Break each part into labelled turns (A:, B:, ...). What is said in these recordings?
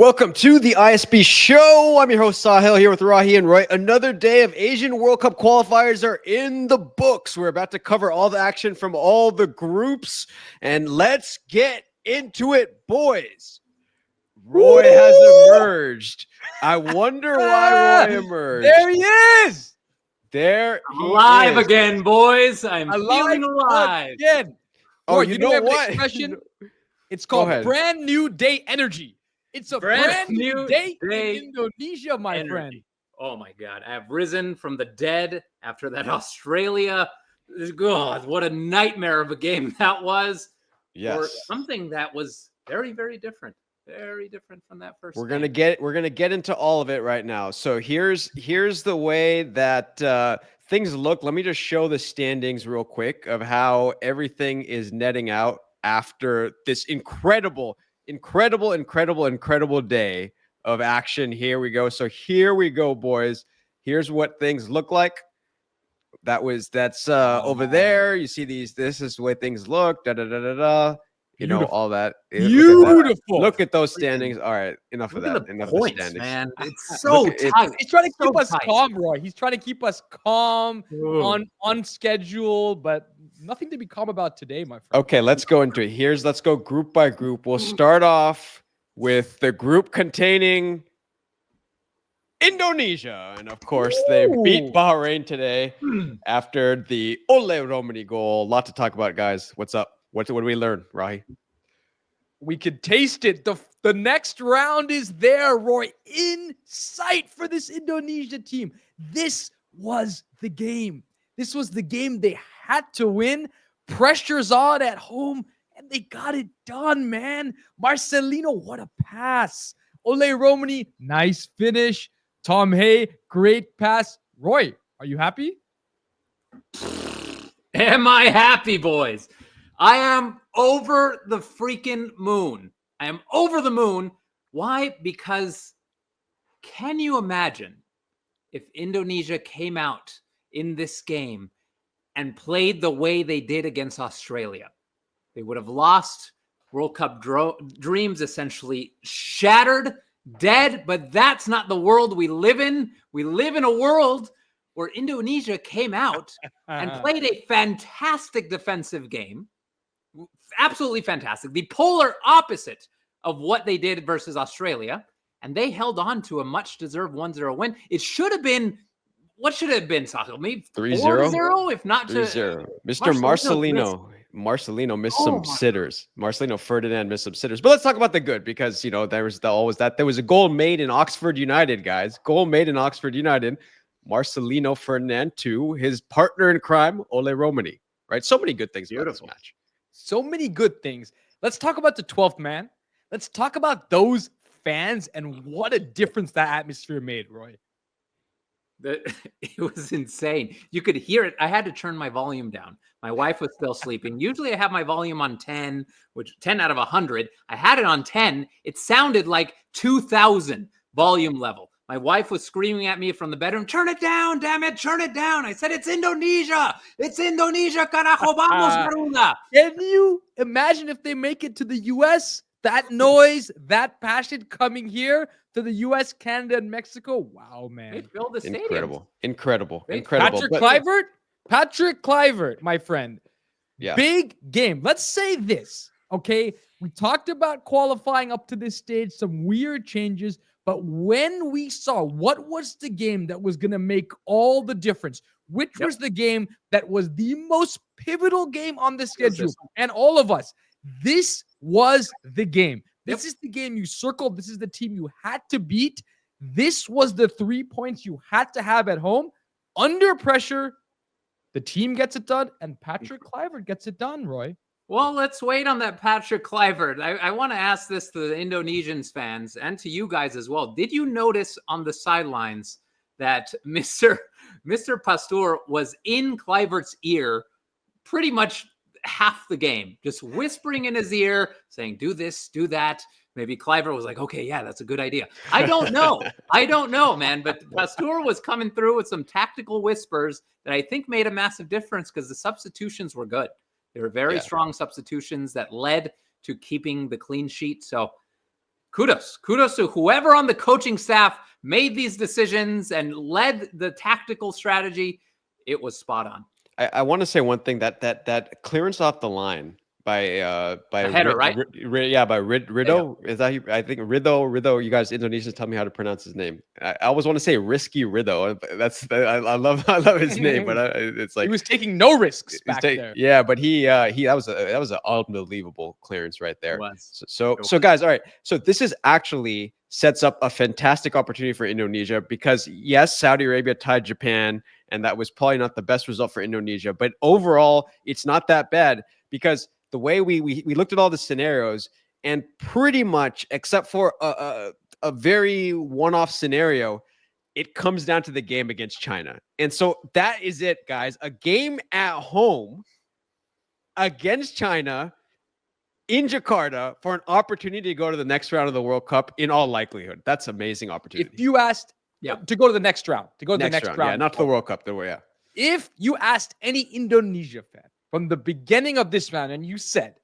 A: Welcome to the ISB show. I'm your host Sahil here with Rahi and Roy. Another day of Asian World Cup qualifiers are in the books. We're about to cover all the action from all the groups, and let's get into it, boys. Roy has emerged. I wonder why Roy emerged.
B: There he is.
A: There he
C: alive
A: is.
C: again, boys. I'm feeling alive
B: again.
A: Oh,
B: Roy,
A: you
B: know
A: know
B: what?
A: what?
B: Expression? It's called brand new day energy. It's a brand new day in Indonesia, my friend.
C: Oh my God. I've risen from the dead after that Australia. God, what a nightmare of a game that was.
A: Yes.
C: Or something that was very, very different. Very different from that first.
A: We're gonna get into all of it right now. So here's the way that things look. Let me just show the standings real quick of how everything is netting out after this incredible day of action. Here we go. So here we go, boys. Here's what things look like. That's over there. You see these. This is the way things look. You know, all that.
B: Beautiful.
A: Look at those standings. All right, enough of that. Enough
C: points,
A: of the standings,
C: man. It's so tight.
B: He's trying to keep us
C: tight.
B: calm, Roy. He's trying to keep us calm, on schedule, but nothing to be calm about today, my friend.
A: Okay, let's go into it. Let's go group by group. We'll start off with the group containing Indonesia. And of course, they beat Bahrain today after the Ole Romani goal. A lot to talk about, guys. What's up? What did we learn, Rahi?
B: We could taste it. The next round is there, Roy, in sight for this Indonesia team. This was the game. This was the game they had to win. Pressure's on at home, and they got it done, man. Marcelino, what a pass. Ole Romani, nice finish. Tom Hay, great pass. Roy, are you happy?
C: Am I happy, boys? I am over the freaking moon. I am over the moon. Why? Because can you imagine if Indonesia came out in this game and played the way they did against Australia? They would have lost. World Cup dreams essentially shattered, dead, but that's not the world we live in. We live in a world where Indonesia came out and played a fantastic defensive game. Absolutely fantastic. The polar opposite of what they did versus Australia. And they held on to a much-deserved 1-0 win. It should have been, what should it have been, Sahil? Maybe 3-0, if not
A: 3-0. Mr. Marcelino missed some sitters. Marcelino Ferdinand missed some sitters. But let's talk about the good, because, you know, there was a goal made in Oxford United, guys. Goal made in Oxford United. Marcelino Ferdinand to his partner in crime, Ole Romani. Right? So many good things about this match.
B: So many good things. Let's talk about the 12th man. Let's talk about those fans and what a difference that atmosphere made, Roy.
C: It was insane. You could hear it. I had to turn my volume down. My wife was still sleeping. Usually I have my volume on 10, which 10 out of 100. I had it on 10. It sounded like 2,000 volume level. My wife was screaming at me from the bedroom, turn it down, damn it, turn it down. I said, it's Indonesia. It's Indonesia, carajo, vamos, Garuda.
B: Can you imagine if they make it to the U.S.? That noise, that passion coming here to the U.S., Canada, and Mexico. Wow, man.
C: They filled the stadium.
A: Incredible.
B: Patrick Kluivert, my friend.
A: Yeah.
B: Big game. Let's say this, okay? We talked about qualifying up to this stage, some weird changes. But when we saw what was the game that was going to make all the difference, which was the game that was the most pivotal game on the schedule, and all of us, this was the game. This is the game you circled. This is the team you had to beat. This was the 3 points you had to have at home. Under pressure, the team gets it done, and Patrick Kluivert gets it done, Roy.
C: Well, let's wait on that Patrick Kluivert. I want to ask this to the Indonesians fans and to you guys as well. Did you notice on the sidelines that Mr. Pastor was in Kluivert's ear pretty much half the game, just whispering in his ear, saying, do this, do that. Maybe Kluivert was like, okay, yeah, that's a good idea. I don't know. I don't know, man. But Pastor was coming through with some tactical whispers that I think made a massive difference because the substitutions were good. They were very strong substitutions that led to keeping the clean sheet. So kudos to whoever on the coaching staff made these decisions and led the tactical strategy. It was spot on.
A: I want to say one thing, that clearance off the line by
C: the header, right?
A: By Ridho. Is that I think Ridho. You guys Indonesians tell me how to pronounce his name. I always want to say Risky Ridho. I love his name, but it's like
B: he was taking no risks back there.
A: Yeah, but that was an unbelievable clearance right there.
C: It was.
A: So guys, all right. So this is actually sets up a fantastic opportunity for Indonesia, because yes, Saudi Arabia tied Japan, and that was probably not the best result for Indonesia, but overall it's not that bad, because the way we looked at all the scenarios, and pretty much except for a very one-off scenario, it comes down to the game against China. And so that is it, guys. A game at home against China in Jakarta for an opportunity to go to the next round of the World Cup, in all likelihood. That's an amazing opportunity.
B: If you asked to go to the next round,
A: yeah, not to the World Cup,
B: If you asked any Indonesia fan from the beginning of this round and you said,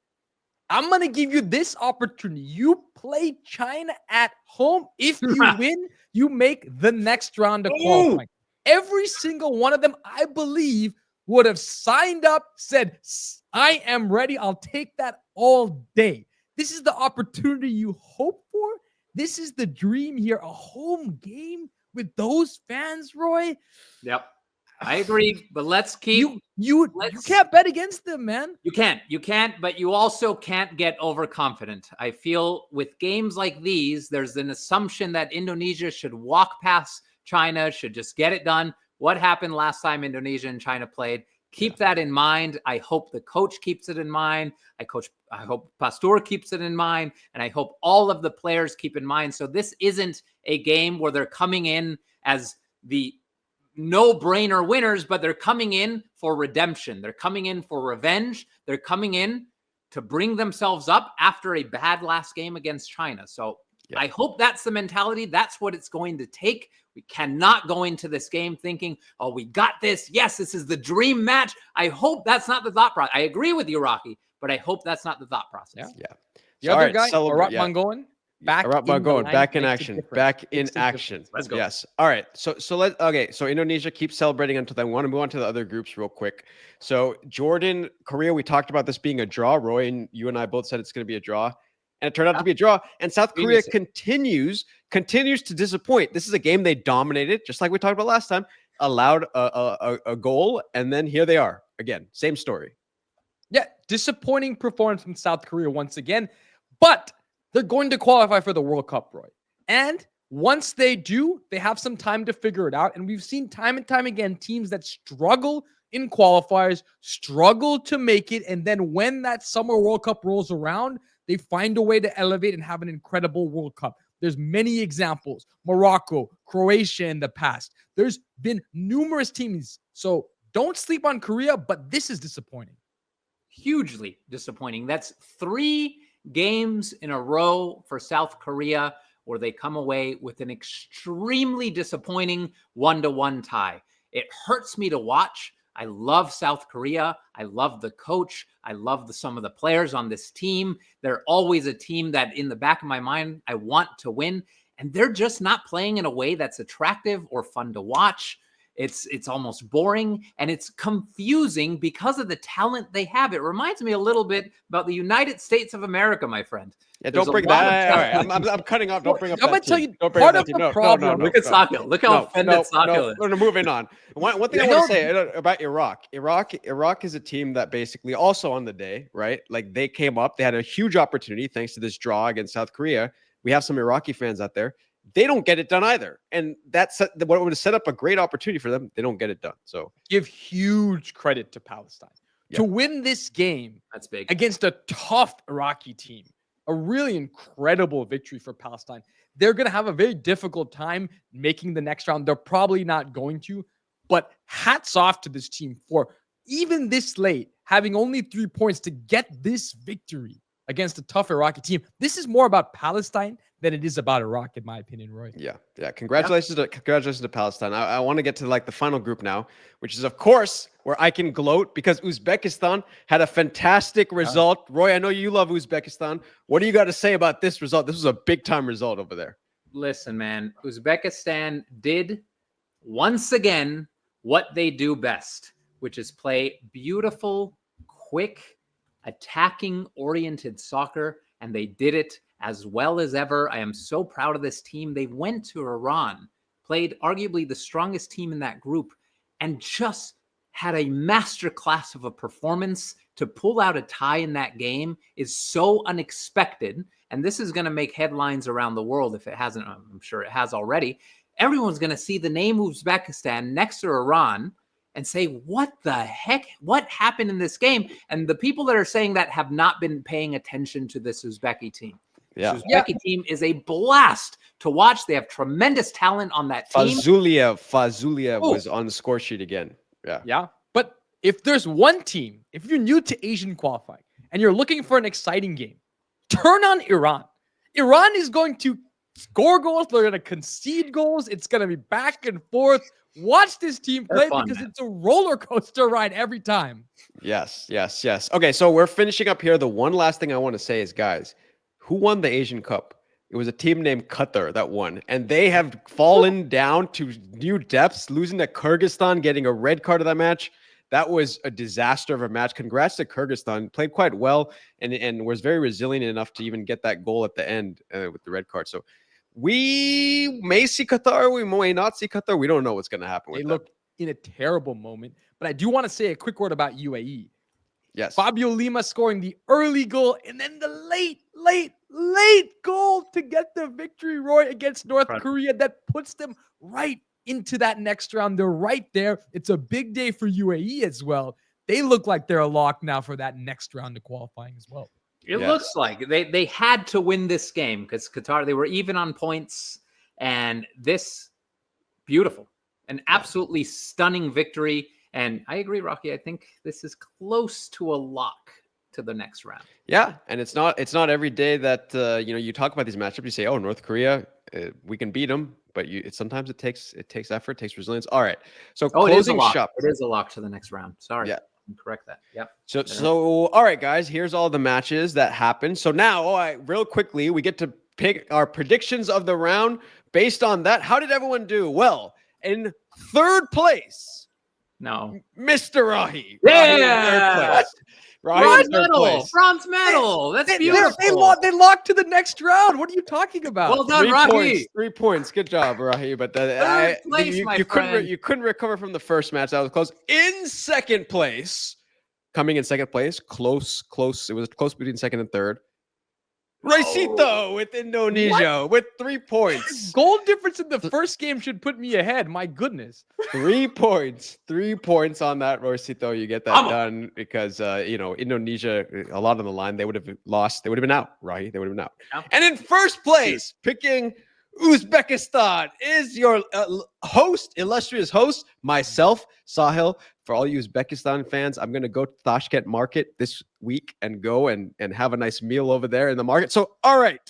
B: I'm going to give you this opportunity, you play China at home. If you win, you make the next round of qualifying. Every single one of them, I believe, would have signed up, said, I am ready. I'll take that all day. This is the opportunity you hope for. This is the dream here. A home game with those fans, Roy.
C: Yep. I agree, but let's keep...
B: You can't bet against them, man.
C: You can't, but you also can't get overconfident. I feel with games like these, there's an assumption that Indonesia should walk past China, should just get it done. What happened last time Indonesia and China played? Keep that in mind. I hope the coach keeps it in mind. I hope Pastor keeps it in mind. And I hope all of the players keep in mind. So this isn't a game where they're coming in as the no-brainer winners, but they're coming in for redemption. They're coming in for revenge. They're coming in to bring themselves up after a bad last game against China. So I hope that's the mentality. That's what it's going to take. We cannot go into this game thinking, oh, we got this. Yes, this is the dream match. I hope that's not the thought process. I agree with you, Rocky, but I hope that's not the thought process.
A: Yeah.
B: The other guy, Arat Mangoan, back in action.
C: Let's go.
A: Yes. All right. So Indonesia keeps celebrating until they want to move on to the other groups real quick. So Jordan, Korea, we talked about this being a draw. Roy and you and I both said it's going to be a draw. And it turned out to be a draw. And South Korea continues to disappoint. This is a game they dominated, just like we talked about last time, allowed a goal, and then here they are again. Same story.
B: Yeah, disappointing performance from South Korea once again. But they're going to qualify for the World Cup, Roy. And once they do, they have some time to figure it out. And we've seen time and time again teams that struggle in qualifiers, struggle to make it. And then when that Summer World Cup rolls around, they find a way to elevate and have an incredible World Cup. There's many examples. Morocco, Croatia in the past. There's been numerous teams. So don't sleep on Korea, but this is disappointing.
C: Hugely disappointing. That's 3 games in a row for South Korea where they come away with an extremely disappointing 1-1 tie. It hurts me to watch. I love South Korea. I love the coach. I love some of the players on this team. They're always a team that in the back of my mind, I want to win. And they're just not playing in a way that's attractive or fun to watch. It's almost boring, and it's confusing because of the talent they have. It reminds me a little bit about the United States of America, my friend.
A: Yeah, don't bring that. All right, I'm cutting off. Don't bring up that.
B: I'm going to tell you
A: part
B: of the problem.
C: Look at Sakil. Look how offended Sakil is.
A: We're moving on. One thing I want to say about Iraq. Iraq is a team that basically also on the day, right? Like they came up, they had a huge opportunity thanks to this draw against South Korea. We have some Iraqi fans out there. They don't get it done either. And that's what would have set up a great opportunity for them. They don't get it done. So
B: give huge credit to Palestine to win this game.
C: That's big
B: against a tough Iraqi team. A really incredible victory for Palestine. They're going to have a very difficult time making the next round. They're probably not going to, but hats off to this team for even this late having only 3 points to get this victory against a tough Iraqi team. This is more about Palestine than it is about Iraq, in my opinion, Roy.
A: Yeah. Congratulations to Palestine. I want to get to like the final group now, which is of course where I can gloat because Uzbekistan had a fantastic result. Roy, I know you love Uzbekistan. What do you got to say about this result? This was a big time result over there.
C: Listen, man, Uzbekistan did once again what they do best, which is play beautiful, quick, attacking-oriented soccer, and they did it as well as ever. I am so proud of this team. They went to Iran, played arguably the strongest team in that group, and just had a masterclass of a performance. To pull out a tie in that game is so unexpected, and this is going to make headlines around the world if it hasn't. I'm sure it has already. Everyone's going to see the name Uzbekistan next to Iran and say, what the heck? What happened in this game? And the people that are saying that have not been paying attention to this Uzbeki team.
A: Yeah.
C: This Uzbeki team is a blast to watch. They have tremendous talent on that team.
A: Fazuliev was on the score sheet again.
B: Yeah. But if there's one team, if you're new to Asian qualifying and you're looking for an exciting game, turn on Iran. Iran is going to score goals. They're going to concede goals. It's going to be back and forth. Watch this team play because it's a roller coaster ride every time.
A: Yes. Okay, so we're finishing up here. The one last thing I want to say is, guys, who won the Asian Cup? It was a team named Qatar that won, and they have fallen down to new depths, losing to Kyrgyzstan, getting a red card of that match. That was a disaster of a match. Congrats to Kyrgyzstan. Played quite well and was very resilient enough to even get that goal at the end with the red card. So we may see Qatar. We may not see Qatar. We don't know what's going to happen with them.
B: They look in a terrible moment. But I do want to say a quick word about UAE.
A: Yes.
B: Fabio Lima scoring the early goal and then the late goal to get the victory, Roy, against North Korea that puts them right into that next round. They're right there. It's a big day for UAE as well. They look like they're locked now for that next round of qualifying as well.
C: It looks like they had to win this game because Qatar, they were even on points, and this beautiful, an absolutely stunning victory. And I agree, Rocky. I think this is close to a lock to the next round. Yeah,
A: and it's not every day that you talk about these matchups. You say, "Oh, North Korea, we can beat them," but sometimes it takes effort, it takes resilience. All right, so closing shop.
C: It is a lock to the next round. Sorry. Yeah. Correct that. Yep.
A: So all right, guys, here's all the matches that happened. So now, real quickly, we get to pick our predictions of the round based on that. How did everyone do? Well, in third place, Mr. Rahi.
C: Yeah.
A: Bronze
C: medal. That's beautiful.
B: They locked to the next round. What are you talking about?
C: Well done, Rahi.
A: 3 points. Good job, Rahi. But you couldn't recover from the first match. That was close. In second place, coming in second place, close. It was close between second and third. Raisito with Indonesia with 3 points.
B: Goal difference in the first game should put me ahead. My goodness.
A: 3 points. 3 points on that, Raisito. You get that done because, Indonesia, a lot on the line. They would have lost. They would have been out, right? They would have been out. Yeah. And in first place, picking Uzbekistan is your illustrious host, myself, Sahil. For all you Uzbekistan fans, I'm going to go to Tashkent market this week and go and have a nice meal over there in the market. So, all right,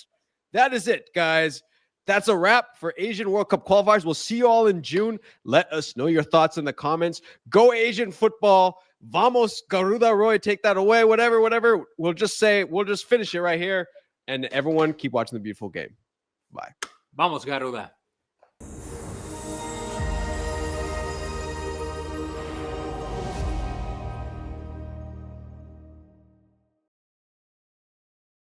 A: that is it, guys. That's a wrap for Asian World Cup qualifiers. We'll see you all in June. Let us know your thoughts in the comments. Go Asian football. Vamos Garuda, Roy, take that away. Whatever. We'll just finish it right here. And everyone, keep watching the beautiful game. Bye.
C: Vamos Garuda.